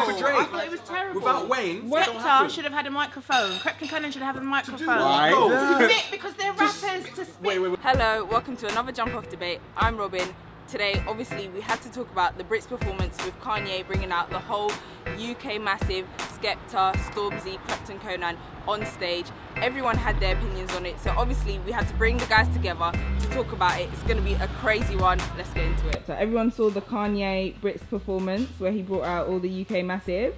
for Drake. I thought it was terrible. Without Wayne, Skepta should have had a microphone. Skepta and Kanye should have had a microphone. Why? To spit, because they're rappers to spit. Wait. Hello, welcome to another Jump Off debate. I'm Robin. Today, obviously, we had to talk about the Brits performance with Kanye bringing out the whole UK massive Skepta, Stormzy, Skepta and Conan on stage. Everyone had their opinions on it, so obviously we had to bring the guys together to talk about it. It's going to be a crazy one. Let's get into it. So everyone saw the Kanye Brits performance where he brought out all the UK massive.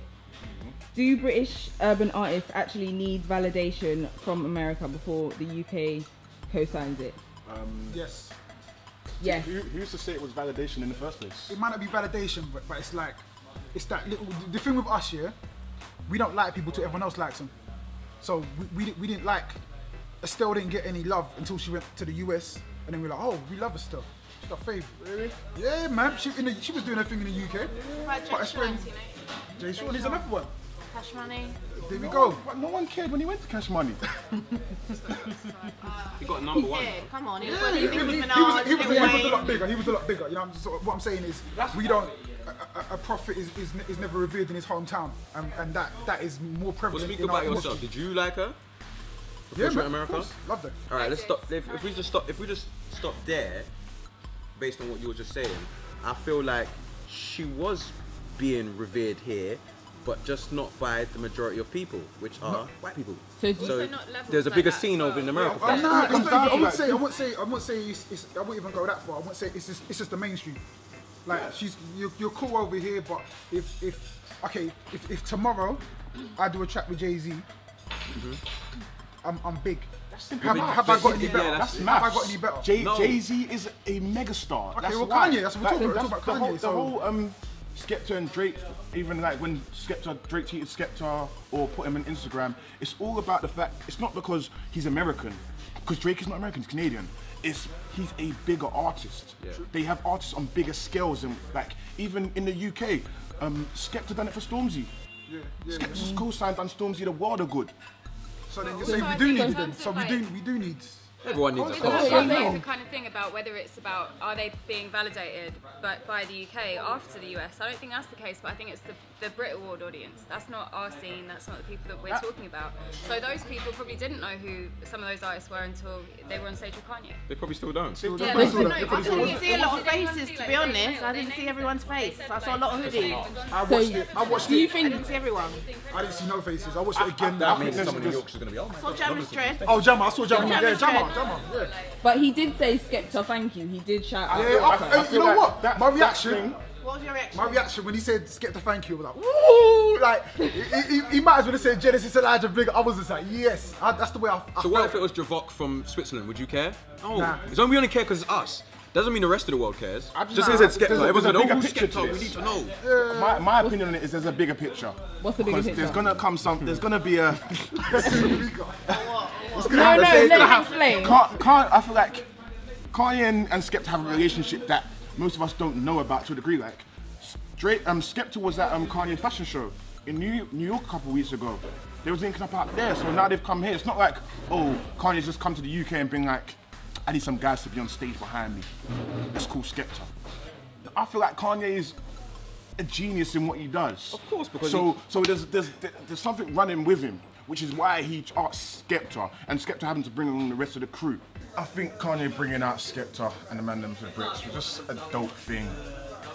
Do British urban artists actually need validation from America before the UK co-signs it? Yes. Yes. Who used to say it was validation in the first place? It might not be validation, but it's like, it's that little, the thing with us here, we don't like people till everyone else likes them. So we didn't like, Estelle didn't get any love until she went to the US, and then we were like, oh, we love Estelle. She's our favourite. Really? Yeah, man. She was doing her thing in the UK. But Jay Sean is another one. Cash Money. There we go. But no one cared when he went to Cash Money. He got number one. Come on, he He was a lot bigger. He was a lot bigger. You know, what I'm saying is, we don't. A prophet is never revered in his hometown, and that is more prevalent. Well, speak about yourself. Did you like her? Yeah, man, America. Loved her. All right, let's stop. If we just stop there, based on what you were just saying, I feel like she was being revered here, but just not by the majority of people, which are white people. So there's a bigger scene over in America. I wouldn't say. I wouldn't even go that far. I wouldn't say it's just the mainstream. Like you're cool over here, but if tomorrow I do a track with Jay-Z, I'm big. Have I got any better? That's Have I got any better? Jay-Z is a megastar. Okay, well Kanye, that's what we're talking about. Kanye. The whole Skepta and Drake, even like when Drake tweeted Skepta or put him on Instagram, it's all about the fact, it's not because he's American, because Drake is not American, he's Canadian. He's a bigger artist. Yeah. They have artists on bigger scales, and like even in the UK, Skepta done it for Stormzy. Skepta's co-signed on Stormzy the world of good. So then you're saying we do need them. So we do need. Everyone needs a the kind of thing about whether it's about are they being validated by the UK after the US. I don't think that's the case, but I think it's the Brit Award audience. That's not our scene, that's not the people that we're talking about. So those people probably didn't know who some of those artists were until they were on stage with Kanye. They probably still don't. I didn't see a lot of faces, to be honest. I didn't see everyone's face. I saw a lot of hoodies. I watched Do you it. think? I didn't see everyone. I didn't see no faces. I watched it again. That means some of New York's going to be on. I saw Jammer's dress. Oh, Jammer. I saw Jammer. Yeah, Jammer. Yeah. But he did say Skepta, thank you. He did shout out. Yeah, you know what? My reaction. What was your reaction? My reaction when he said Skepta thank you, I was like, woo! Like, he might as well have said Genesis Elijah Bigger. I was just like, yes, that's the way I So felt. what if it was Javok from Switzerland? Would you care? Oh, Nah. it's only we only care because it's us. Doesn't mean the rest of the world cares. Just because it said Skepta, everyone's like, oh, who's Skepta? We need to know. My opinion on it is there's a bigger picture. What's the bigger picture? There's gonna be a. No, let me explain. I feel like Kanye and Skepta have a relationship that most of us don't know about to a degree. Like, Skepta was at Kanye's fashion show in New York a couple of weeks ago. They was linking up out there, so now they've come here. It's not like, oh, Kanye's just come to the UK and been like, I need some guys to be on stage behind me. Let's call Skepta. I feel like Kanye is a genius in what he does. Of course, because so there's something running with him, which is why he asked Skepta, and Skepta having to bring along the rest of the crew. I think Kanye bringing out Skepta and the man them to the Brits was just a dope thing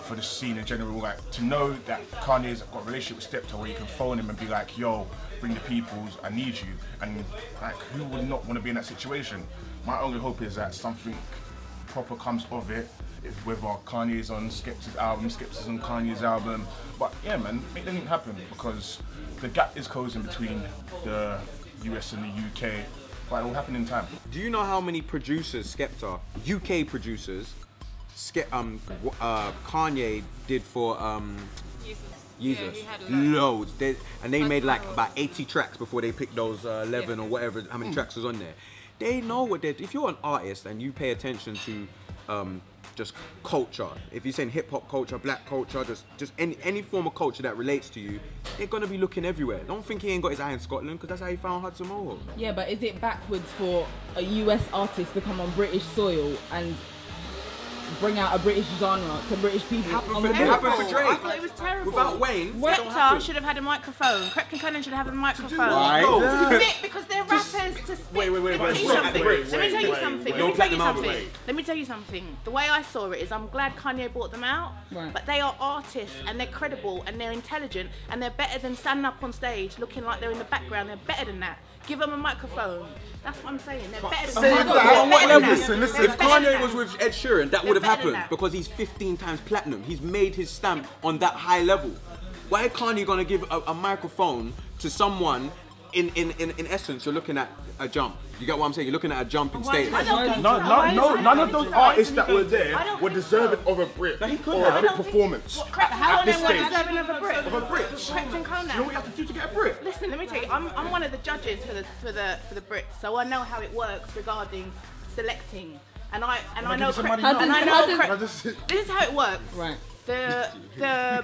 for the scene in general. Like, to know that Kanye's got a relationship with Skepta where you can phone him and be like, yo, bring the peoples, I need you. And like, who would not want to be in that situation? My only hope is that something proper comes of it, whether Kanye's on Skepta's album, Skepta's on Kanye's album. But yeah, man, it didn't happen because the gap is closing between the US and the UK. But it will happen in time. Do you know how many producers, Skepta, UK producers, Kanye did for Yeezus? Loads. They made like about 80 tracks before they picked those 11 or whatever, how many tracks was on there. They know what they're. If you're an artist and you pay attention to just culture, if you're saying hip hop culture, black culture, just any form of culture that relates to you, they're gonna be looking everywhere. Don't think he ain't got his eye in Scotland, because that's how he found Hudson Mohawk. Yeah, but is it backwards for a US artist to come on British soil and bring out a British genre to British people. It happened for Drake. I thought it was terrible. Without Wayne, Skepta should have had a microphone. Krypton and Conan should have had a microphone. Why? Because they're rappers to spit. Wait. Let me tell you something. Let me tell you something. The way I saw it is I'm glad Kanye brought them out, but they are artists and they're credible and they're intelligent and they're better than standing up on stage looking like they're in the background. They're better than that. Give them a microphone. That's what I'm saying. They're better than that. Listen. If Kanye was with Ed Sheeran, that would have happened because he's 15 times platinum. He's made his stamp on that high level. Why is Kanye gonna give a microphone to someone? In essence, you're looking at a jump. You get what I'm saying? You're looking at a jumping stage. None of those artists that were there were deserving of a Brit or a Brit performance. How are they deserving of a Brit? Of a Brit. Krypton Conan. You know what you have to do to get a Brit? Listen, let me tell you. I'm one of the judges for the Brits, so I know how it works regarding selecting. And I know. This is how it works. Right. The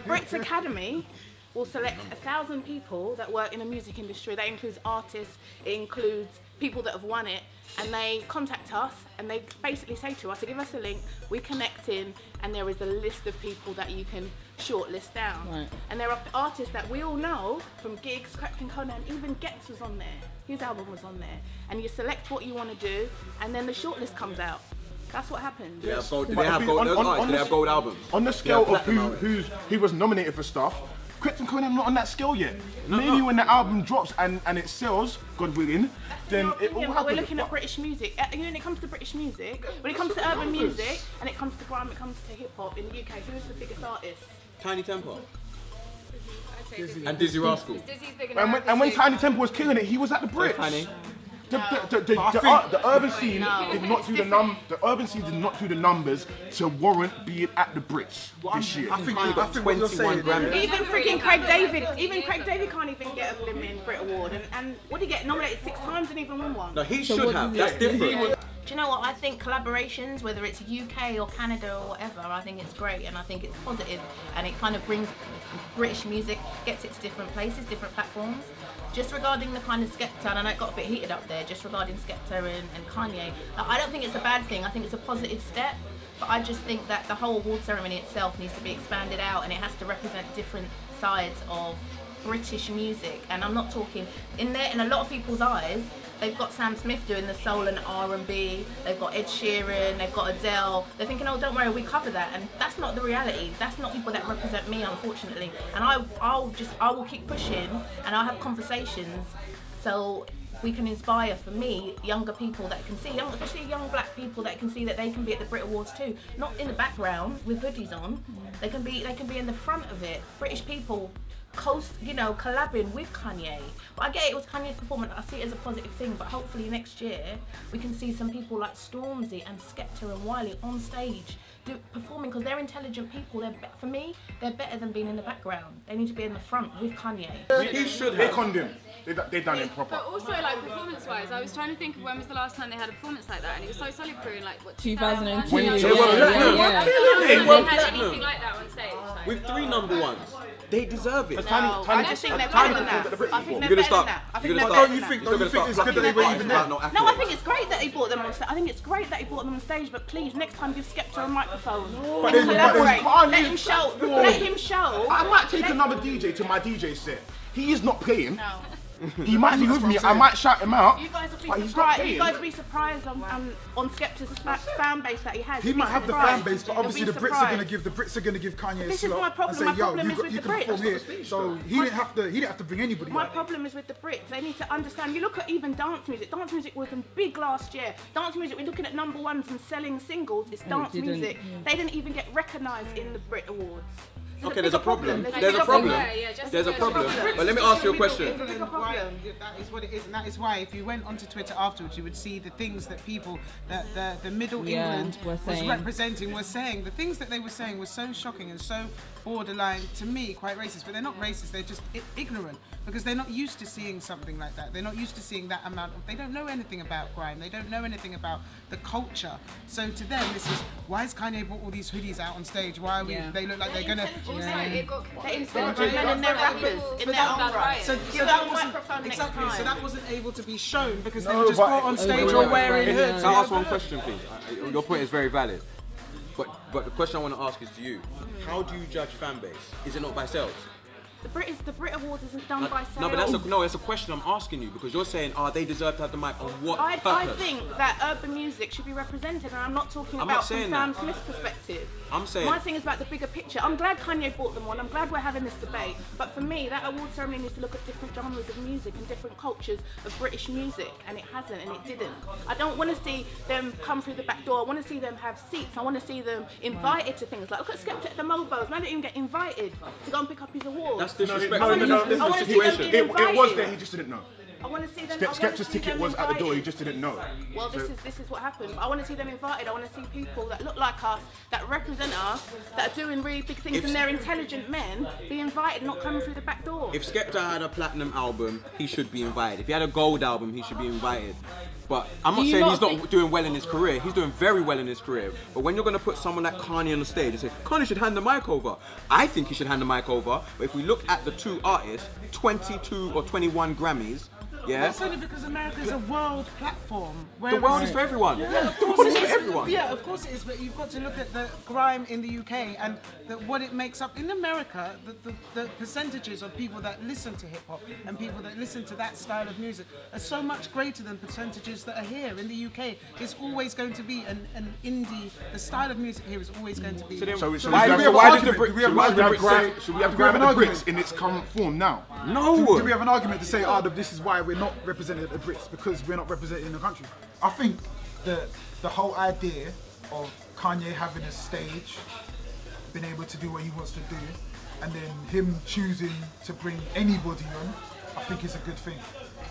Brits Academy will select 1,000 people that work in the music industry. That includes artists, it includes people that have won it, and they contact us and they basically say to us, to give us a link, we connect in, and there is a list of people that you can shortlist down. Right. And there are artists that we all know from gigs, Krypton Conan, even Gets was on there. His album was on there. And you select what you want to do, and then the shortlist comes out. That's what happens. Do they have gold albums? On the scale of who was nominated for stuff, Krypton Conan not on that scale yet. Maybe when the album drops and it sells, God willing, then it will happen. We're looking at British music. When it comes to British music, when it comes to urban music, and it comes to grime, it comes to hip hop in the UK, who is the biggest artist? Tiny Tempo. And Dizzy Rascal. And when Tiny Tempo was killing it, he was at the Brits. The urban scene did not do the urban scene did not do the numbers to warrant being at the Brits this year. I think what you're saying, even freaking Craig David can't even get a blimmin' Brit Award. And what did he get nominated 6 times and even won one? No, he should have. That's different. Do you know what? I think collaborations, whether it's UK or Canada or whatever, I think it's great and I think it's positive and it kind of brings British music, gets it to different places, different platforms. Just regarding the kind of Skepta, and I know it got a bit heated up there, just regarding Skepta and Kanye, I don't think it's a bad thing, I think it's a positive step, but I just think that the whole award ceremony itself needs to be expanded out and it has to represent different sides of British music. And I'm not talking, in a lot of people's eyes, they've got Sam Smith doing the soul and R&B, they've got Ed Sheeran, they've got Adele, they're thinking, oh don't worry, we cover that, and that's not the reality. That's not people that represent me, unfortunately. And I will keep pushing and I'll have conversations so we can inspire, for me, younger people that can see, especially young black people that can see that they can be at the Brit Awards too. Not in the background with hoodies on, they can be in the front of it. British people collabing with Kanye. But I get it was Kanye's performance, I see it as a positive thing, but hopefully next year we can see some people like Stormzy and Skepta and Wiley on stage performing, because they're intelligent people. For me, they're better than being in the background. They need to be in the front with Kanye. He should have. They conned him. They done it proper. But also, like, performance-wise, I was trying to think of when was the last time they had a performance like that, and it was so solid crew in, like, what, 2002. They were platinum. They had anything like that on stage. Like, with 3 number ones. They deserve it. No, I don't think they're better than that. I think they're better than that. Don't you think it's good that they were even there? No, I think it's great that he brought them on stage. I think it's great that he brought them on stage, but please, next time give Skepta a microphone. Let him collaborate. Let him show. Let him show. I might take another DJ to my DJ set. He is not playing. No. He might be with me. I might shout him out. You guys will be surprised. You guys will be surprised on Skepta's fan base that he has. He might have the fan base, but obviously the Brits are going to give Kanye a slot and say, yo, you can perform here. So he didn't have to bring anybody. My problem is with the Brits. They need to understand. You look at even dance music. Dance music was big last year. Dance music, we're looking at #1s and selling singles. It's dance music. They didn't even get recognised in the Brit Awards. Okay, there's a problem. There's a problem. There's a problem. But let me ask you a question. That is what it is, and that is why if you went onto Twitter afterwards, you would see the things that people that the Middle England was representing were saying. The things that they were saying were so shocking and so borderline, to me, quite racist. But they're not racist, they're just ignorant, because they're not used to seeing something like that. They're not used to seeing that amount of, they don't know anything about grime, they don't know anything about the culture. So to them, this is, why has Kanye brought all these hoodies out on stage? Why are we, they look like they're gonna... Also, it got... They're intelligent men and they're rappers in their own right. So that wasn't able to be shown because they were just brought on stage or wearing hoods. Can I ask one question, please? Your point is very valid. But But the question I want to ask is to you: how do you judge fan base? Is it not by sales? The Brit Awards isn't done by sales. No, but that's a question I'm asking you, because you're saying, they deserve to have the mic on what purpose? I think that urban music should be represented, and I'm not talking about from Sam Smith's perspective. I'm saying... My thing is about the bigger picture. I'm glad Kanye brought them on. I'm glad we're having this debate. But for me, that award ceremony needs to look at different genres of music and different cultures of British music, and it hasn't, and it didn't. I don't want to see them come through the back door. I want to see them have seats. I want to see them invited to things. Like, look at Skepta at the Mobos. Man didn't even get invited to go and pick up his award. That's disrespectful. No, this is the situation. It was there, he just didn't know. I want to see them. Skepta's ticket was at the door, he just didn't know. Well, this is what happened. I want to see them invited. I want to see people that look like us, that represent us, that are doing really big things, and they're intelligent men, be invited, not coming through the back door. If Skepta had a platinum album, he should be invited. If he had a gold album, he should be invited. But I'm not saying he's not doing well in his career. He's doing very well in his career. But when you're going to put someone like Kanye on the stage and say, Kanye should hand the mic over, I think he should hand the mic over. But if we look at the two artists, 22 or 21 Grammys, yeah. That's only because America is a world platform. The world is for everyone. Yeah, of course it is. For everyone. Yeah, of course it is. But you've got to look at the grime in the UK and what it makes up. In America, the percentages of people that listen to hip hop and people that listen to that style of music are so much greater than percentages that are here. In the UK, it's always going to be an indie. The style of music here is always going to be. So why does the Brits? Should we have grime and the Brits in its current form now? No. Do we have an argument to say, this is why we're not representing the Brits, because we're not representing the country? I think the whole idea of Kanye having a stage, being able to do what he wants to do, and then him choosing to bring anybody on, I think is a good thing.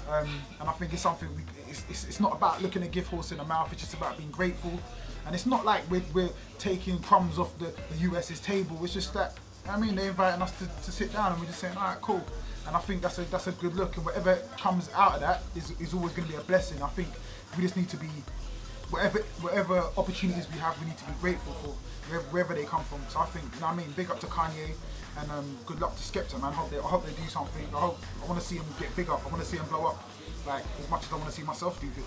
And I think it's something, it's not about looking a gift horse in the mouth, it's just about being grateful. And it's not like we're taking crumbs off the US's table, it's just that, they're inviting us to sit down and we're just saying, alright, cool. And I think that's a good look, and whatever comes out of that is always going to be a blessing. I think we just need to be, whatever opportunities we have, we need to be grateful for, wherever they come from. So I think, big up to Kanye, and good luck to Skepta, man. I hope they do something. I want to see him get big up. I want to see him blow up, like as much as I want to see myself do good.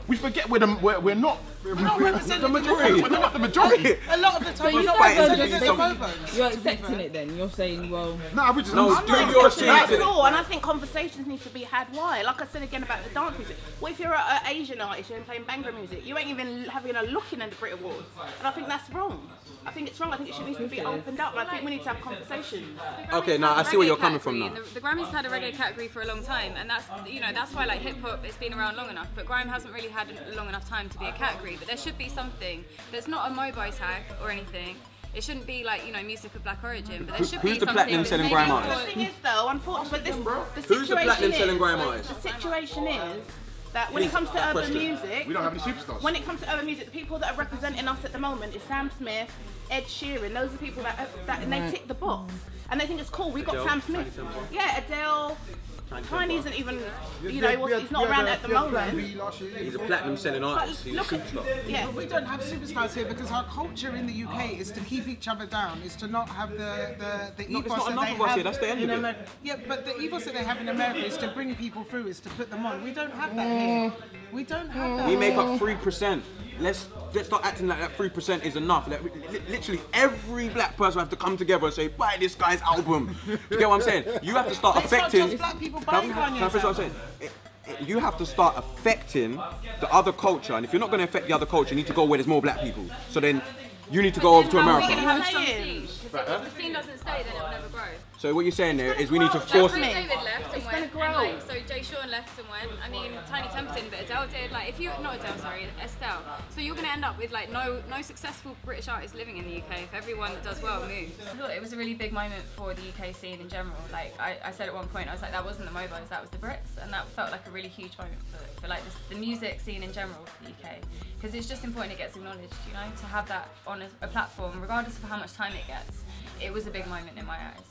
We forget we're not representing the majority. We're not the majority. A lot of the time, you're accepting it then. You're saying, well, do your thing. And I think conversations need to be had. Why? Like I said again about the dance music. What if you're an Asian artist and playing Bhangra music? You ain't even having a look in at the Brit Awards, and I think that's wrong. I think it's wrong. I think it should need to be opened up. I think we need to have conversations. Okay, now I see where you're coming from now. The Grammys had a reggae category for a long time, and that's why like hip hop, it's been around long enough. But grime hasn't really had a long enough time to be a category. But there should be something that's not a Mobo tag or anything. It shouldn't be like, music of black origin, but there should be something. Who's the platinum selling grime artist? The thing is though, unfortunately, who's the platinum selling grime artist? The situation is that when it comes to urban music, we don't have any superstars. When it comes to urban music, the people that are representing us at the moment is Sam Smith, Ed Sheeran. Those are the people that and they tick the box, and they think it's cool. We got Sam Smith, Adele. Tiny isn't even, he's not around at the moment. He's a platinum selling artist, he's a superstar. But we don't have superstars here because our culture in the UK is to keep each other down, is to not have the ethos it's not enough of us here, that's the end of it. Yeah, but the ethos that they have in America is to bring people through, is to put them on. We don't have that here. We don't have that. We make up 3%. Let's start acting like that 3% is enough. Like, literally every black person have to come together and say, buy this guy's album. You get what I'm saying? You have to start affecting. It's not just black people buying Kanye's what I'm saying? You have to start affecting the other culture, and if you're not going to affect the other culture, you need to go where there's more black people. So then you need to go over to America. If the scene doesn't stay, then it will never grow. So what you're saying there is we need to force it. David left and went, and so Jay Sean left and went. Tiny Templeton, but Adele did. Estelle. So you're going to end up with no successful British artists living in the UK if everyone that does well moves. I thought it was a really big moment for the UK scene in general. I said at one point, I was like, that wasn't the Mobos, that was the Brits, and that felt like a really huge moment for the music scene in general for the UK, because it's just important it gets acknowledged, to have that on a platform, regardless of how much time it gets. It was a big moment in my eyes.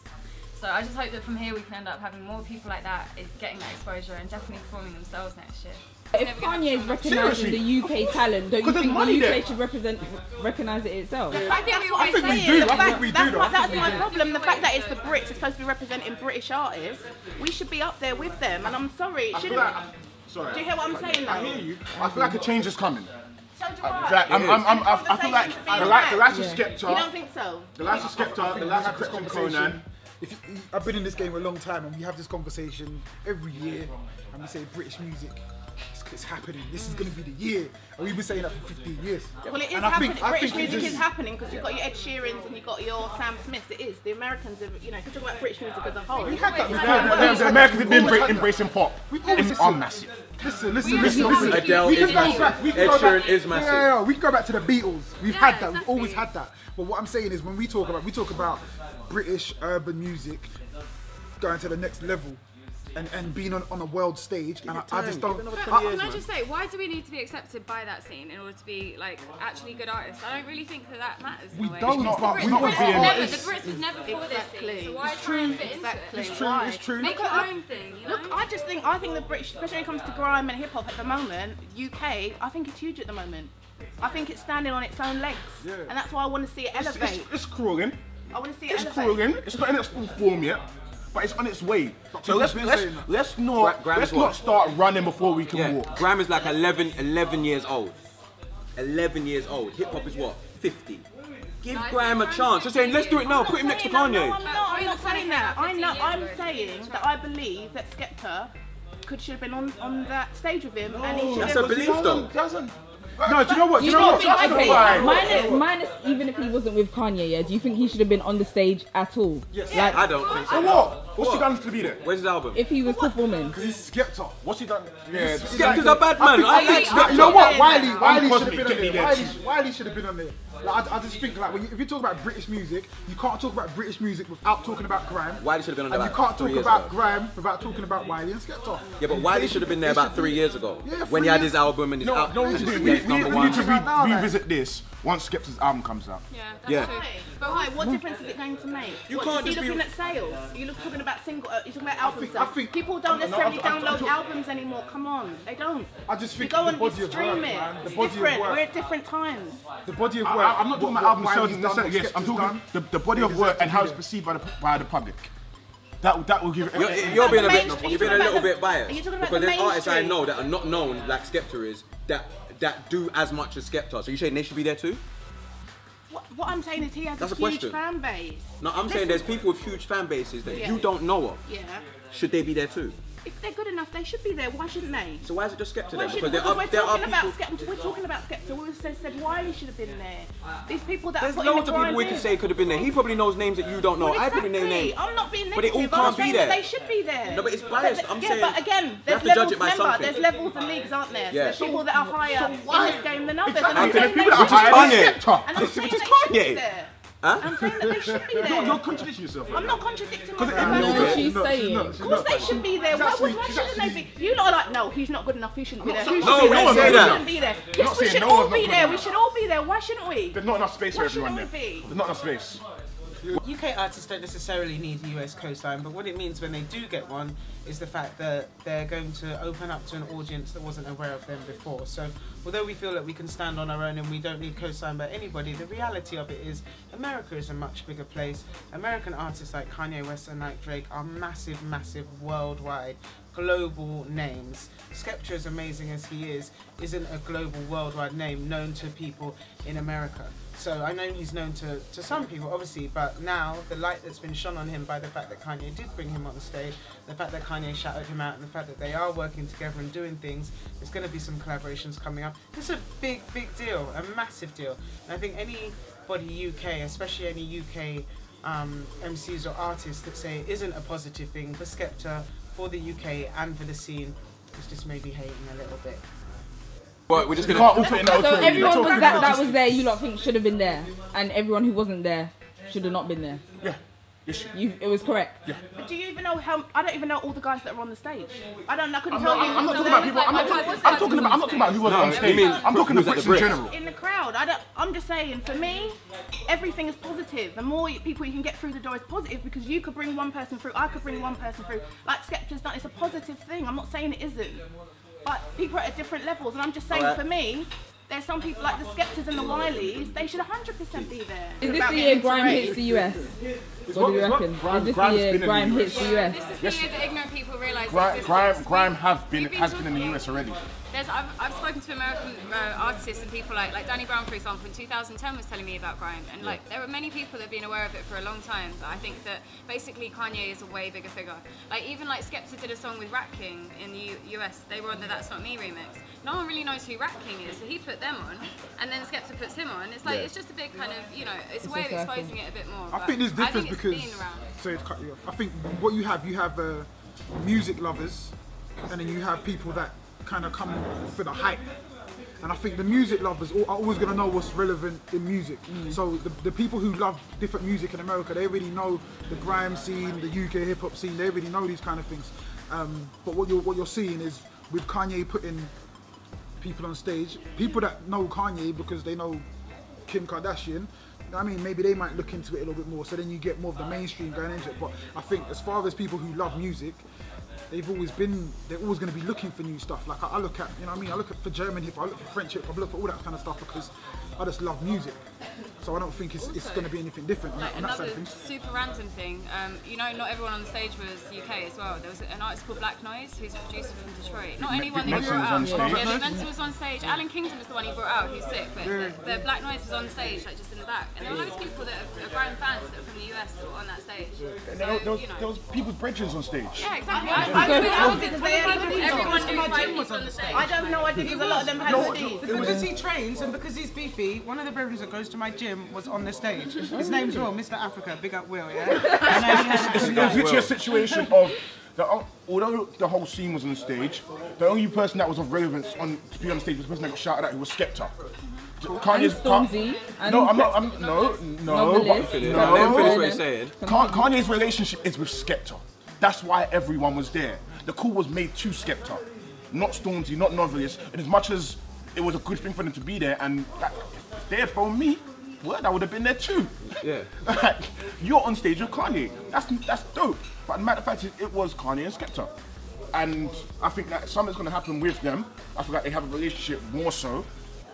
So I just hope that from here we can end up having more people like that, getting that exposure and definitely performing themselves next year. If Kanye is recognising the UK talent, don't you think the UK should recognise it itself? I think we do. That's my problem. The fact that it's the Brits are supposed to be representing British artists, we should be up there with them. And I'm sorry, it shouldn't. Sorry. Do you hear what I'm saying? I hear you. I feel like a change is coming. So do I. I feel like the likes of Skepta. You don't think so? The likes of Skepta, the likes of Krypton Conan. I've been in this game a long time, and we have this conversation every year, and we say British music. It's happening. This is going to be the year. And we've been saying that for 15 years. Well, it is happening. British music is happening because you've got your Ed Sheerans and you've got your Sam Smiths. It is. The Americans, if you talk about British music as a whole. We had that. The Americans have been embracing pop. Are massive. Listen. Adele is massive. Ed Sheeran is massive. Yeah, we can go back to the Beatles. We've had that. We've always had that. But what I'm saying is, when we talk about British urban music going to the next level. And being on a world stage, and I just don't. Can I just say, why do we need to be accepted by that scene in order to be like actually good artists? I don't really think that matters. We don't. The Brits was never for this scene, so why try and fit into it? It's true. Make your own thing. Look, I think the British, especially when it comes to grime and hip hop at the moment, UK, I think it's huge at the moment. I think it's standing on its own legs, and that's why I want to see it elevate. It's crawling. I want to see it elevate. It's crawling. It's not in its full form yet. But it's on its way. So let's not start running before we can walk. Grime is like 11 years old. 11 years old. Hip hop is what? 50. Give Grime a chance. You're saying let's do it now. Put him next to Kanye. No, I'm not saying that. I'm saying that I believe that Skepta should have been on that stage with him, and he should have. That's a belief, though. No, do you know what? Minus even if he wasn't with Kanye, yeah, do you think he should have been on the stage at all? Yes. Like, I don't think so. So what? What's he done to be there? Where's his album? If he was performing. Because he's Skepta. What's he done? Yeah. Skepta's a bad man. I like Skepta. You know what? Wiley should have been on there. Wiley should have been on there. Like, I just think like if you talk about British music, you can't talk about British music without talking about grime. Wiley should have been on there. And you can't talk about grime without talking about Wiley and Skepta. Yeah, but Wiley should have been there about 3 years ago. Yeah, when he had his album and his album. We need to revisit this once Skepta's album comes out. Yeah, that's true. But why? What difference is it going to make? You can't just be looking at sales. You're talking about you're talking about album sales. People don't necessarily download albums anymore. Come on, they don't. I just think you go the body and stream it. It's different. We're at different times. The body of work. I'm not talking about album sales. Yes, I'm talking the body of work and how it's perceived by the public. That will give it. You're being a little bit biased because there's artists I know that are not known like Skepta is that do as much as Skepta. So you saying they should be there too? What I'm saying is he has a huge fan base. No, I'm saying there's people with huge fan bases that you don't know of. Yeah. Should they be there too? If they're good enough, they should be there. Why shouldn't they? So why is it just Skepta then? Because we're talking about Skepta. We also said Wiley should have been there. These people that there's loads of people we can say could have been there. He probably knows names that you don't know. I probably know names. I'm not being negative. But they all can't be there. They should be there. No, but it's biased. I'm saying. But again, there's levels. Remember, there's levels and leagues, aren't there? So there's people that are higher in this game than others. And I'm saying they should be there. I'm saying that they should be there. You're contradicting yourself. I'm not contradicting myself. No, she's saying. Of course they should be there. Why shouldn't they be? You lot are like, no, he's not good enough. He shouldn't be there. No, we don't say that. Be there. Yes, we should all be there. We should all be there. Why shouldn't we? There's not enough space for everyone there. There's not enough space. UK artists don't necessarily need US coastline, but what it means when they do get one is the fact that they're going to open up to an audience that wasn't aware of them before. So although we feel that we can stand on our own and we don't need coastline by anybody, the reality of it is America is a much bigger place. American artists like Kanye West and like Drake are massive, massive worldwide global names. Skepta, as amazing as he is, isn't a global worldwide name known to people in America. So I know he's known to some people, obviously, but now the light that's been shone on him by the fact that Kanye did bring him on the stage, the fact that Kanye shouted him out, and the fact that they are working together and doing things, there's going to be some collaborations coming up. It's a big, big deal, a massive deal. And I think anybody UK, especially any UK MCs or artists that say it isn't a positive thing for Skepta, for the UK and for the scene, is just maybe hating a little bit. But we're just gonna. So everyone that was there, you lot think should have been there, and everyone who wasn't there should have not been there. Yeah. It was correct. Yeah. But do you even know how? I don't even know all the guys that are on the stage. I couldn't tell you. I'm not talking about people. I'm not talking about who was on stage. I'm talking about Brits in general. In the crowd, I'm just saying. For me, everything is positive. The more people you can get through the door is positive because you could bring one person through. I could bring one person through. Like Skepta's done, it's a positive thing. I'm not saying it isn't. But people are at different levels, and I'm just saying for me, there's some people like the Skeptas and the Wileys, they should 100% be there. Is this the year grime hits the US? What do you reckon? Is this the year grime hits the US? This is the year that ignorant people realise grime has been in the US already. I've spoken to American artists and people like Danny Brown, for example, in 2010 was telling me about grime, and like there are many people that have been aware of it for a long time. But I think that basically Kanye is a way bigger figure. Like even like Skepta did a song with Rat King in the US. They were on the That's Not Me remix. No one really knows who Rat King is, so he put them on, and then Skepta puts him on. It's like it's just a big kind of, you know, it's a way of exposing it a bit more. I think there's difference because sorry to cut you off. I think what you have music lovers, and then you have people that kind of come for the hype. And I think the music lovers are always going to know what's relevant in music. So the people who love different music in America, they already know the grime scene, the UK hip hop scene. They already know these kind of things. But what you're seeing is with Kanye putting people on stage, people that know Kanye because they know Kim Kardashian. I mean, maybe they might look into it a little bit more. So then you get more of the mainstream going into it. But I think as far as people who love music, they're always going to be looking for new stuff. Like I look at, you know what I mean? I look at for German hip hop, I look for French hip hop, I look for all that kind of stuff because I just love music. So I don't think it's going to be anything different like on that side of another things. super random thing, you know, not everyone on the stage was UK as well. There was an artist called Black Noise, who's a producer from Detroit. Not anyone that he brought out. Yeah, Benson was on stage. Alan Kingdom was the one he brought out, who's sick. But the Black Noise was on stage, like just in the back. And there were loads of people that are grime fans that are from the US that were on that stage. There was people's brethren on stage. Yeah, exactly. Everyone knew Kanye was on the stage. I don't know. I think a lot of them had CDs. Because he trains and because he's beefy, one of the brethren that goes to my gym was on the stage. His name's Will, Mr. Africa. Big up Will, yeah? It was literally a situation of, although the whole scene was on the stage, the only person that was of relevance to be on the stage was the person that got shouted at, who was Skepta. Kanye's Stormzy and Novelist. Finish what you're saying. Kanye's relationship is with Skepta. That's why everyone was there. The call was made to Skepta, not Stormzy, not Novelist. And as much as it was a good thing for them to be there, and they're for me, well, I would have been there too. Yeah. You're on stage with Kanye. That's dope. But the matter of fact is, it was Kanye and Skepta. And I think that something's going to happen with them. I feel like they have a relationship more so,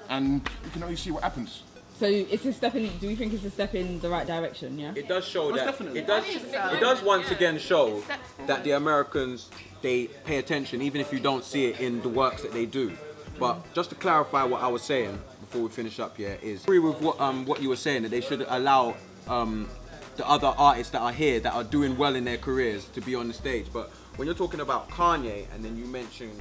and we can only see what happens. So it's a step in. Do you think it's a step in the right direction? Yeah. It does show that. Definitely. It does once again show that the Americans, they pay attention, even if you don't see it in the works that they do. But just to clarify what I was saying before we finish up here is, I agree with what you were saying, that they should allow the other artists that are here that are doing well in their careers to be on the stage. But when you're talking about Kanye and then you mention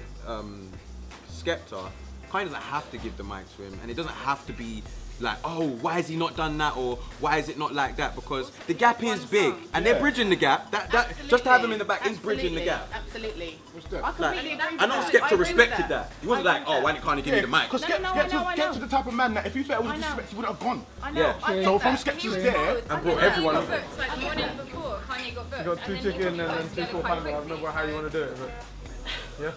Skepta, Kanye doesn't have to give the mic to him, and it doesn't have to be like, oh, why has he not done that, or why is it not like that? Because the gap is big, and they're bridging the gap. That just to have him in the back is bridging the gap. Absolutely. I completely agree with I know Skepta respected that. He wasn't like, oh, why didn't Kanye give me the mic? Because Skepta's the type of man that if he felt it was disrespect, he wouldn't have gone. I know. So from Skepta's there, and brought everyone over. Like the morning before, Kanye got booked. You got 2 chicken and then 2 full pandas. I don't know how you want to do it, but yeah.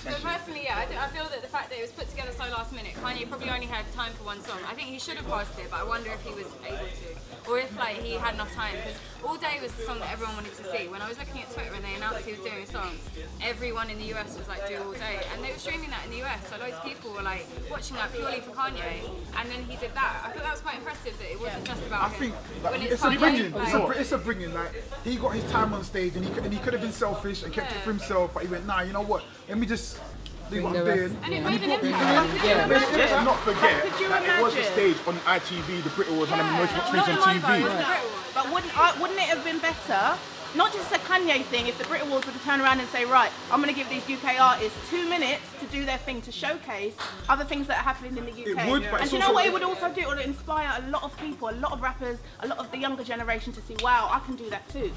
But personally, yeah, I feel that the fact that it was put together so last minute, Kanye probably only had time for one song. I think he should have passed it, but I wonder if he was able to. Or if like he had enough time, because All Day was the song that everyone wanted to see. When I was looking at Twitter and they announced he was doing a song, everyone in the US was like, do All Day. And they were streaming that in the US, so loads of people were like watching that purely for Kanye. And then he did that. I thought that was quite impressive that it wasn't just about him. I think it's a bringing. It's a bringing. Like, he got his time on stage and he could have been selfish and kept it for himself, but he went, nah, you know what? Let me just do what I'm doing. And it made an impact. Let's not forget that it was a stage on ITV, the Brit Awards, one of the most watched things on TV. But wouldn't it have been better, not just a Kanye thing, if the Brit Awards were to turn around and say, right, I'm going to give these UK artists 2 minutes to do their thing, to showcase other things that are happening in the UK. It would, but and you know what it would also do? It would inspire a lot of people, a lot of rappers, a lot of the younger generation to see, wow, I can do that too.